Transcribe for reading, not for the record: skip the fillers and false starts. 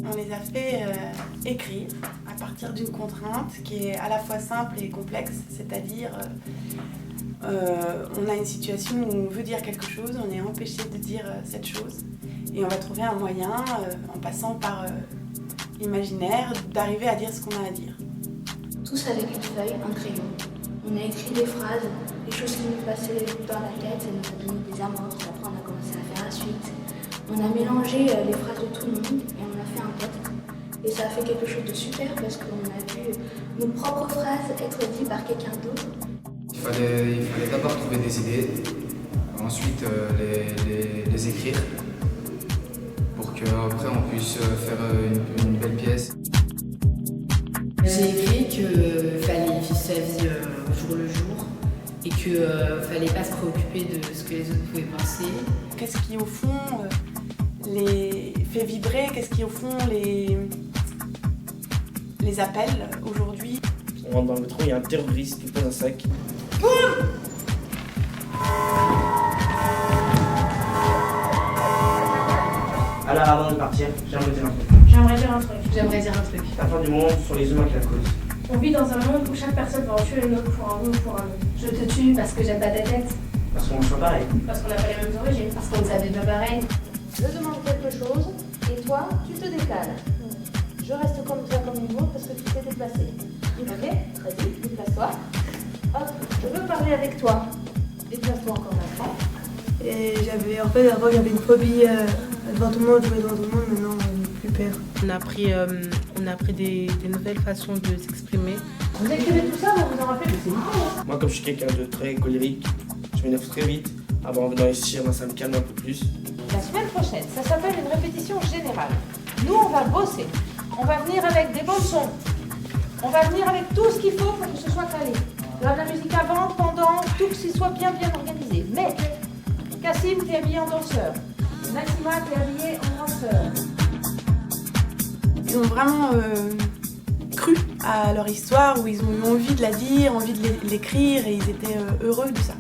On les a fait écrire à partir d'une contrainte qui est à la fois simple et complexe, c'est-à-dire on a une situation où on veut dire quelque chose, on est empêché de dire cette chose et on va trouver un moyen, en passant par l'imaginaire, d'arriver à dire ce qu'on a à dire. Tous avec une feuille, un crayon. On a écrit des phrases, des choses qui nous passaient dans la tête, ça nous a donné des amorces, après on a commencé à faire la suite. On a mélangé les phrases de tout le monde et on a fait un texte. Et ça a fait quelque chose de super parce qu'on a vu nos propres phrases être dites par quelqu'un d'autre. Il fallait d'abord trouver des idées, ensuite les écrire pour qu'après on puisse faire une belle pièce. J'ai écrit qu'il fallait vivre sa vie au jour le jour et qu'il ne fallait pas se préoccuper de ce que les autres pouvaient penser. Qu'est-ce qui au fond les fait vibrer, qu'est-ce qui au fond les appelle aujourd'hui? On rentre dans le métro, il y a un terroriste qui pose un sac. Alors avant de partir, j'aimerais dire un truc. J'aimerais dire un truc. La fin du monde, ce sont les humains qui la causent. On vit dans un monde où chaque personne va en tuer une autre pour un oui ou pour un non. Je te tue parce que j'aime pas ta tête, Parce qu'on soit pareil. parce qu'on n'a pas les mêmes origines, parce qu'on ne savait pas pareil. Je demande quelque chose et toi, tu te décales. Je reste comme ça comme une autre parce que tu t'es déplacé. Ok? Très bien, déplace-toi. Hop, je veux parler avec toi. Déplace-toi encore maintenant. Et avant j'avais une phobie devant tout le monde, jouer devant tout le monde, maintenant j'ai plus peur. On a appris des nouvelles façons de s'exprimer. Vous écrivez tout ça, vous vous en rappelez, c'est marrant. Moi, comme je suis quelqu'un de très colérique, je m'énerve très vite. Avant en venant ici, ça me calme un peu plus. La semaine prochaine, ça s'appelle une répétition générale. Nous, on va bosser. On va venir avec des bons sons. On va venir avec tout ce qu'il faut pour que ce soit calé. Il y aura de la musique avant, pendant, tout que ce soit bien organisé. Mais, Cassim, t'es habillé en danseur. Nassima, t'es habillée en danseur. Ils ont vraiment cru à leur histoire, où ils ont eu envie de la dire, envie de l'écrire, et ils étaient heureux de ça.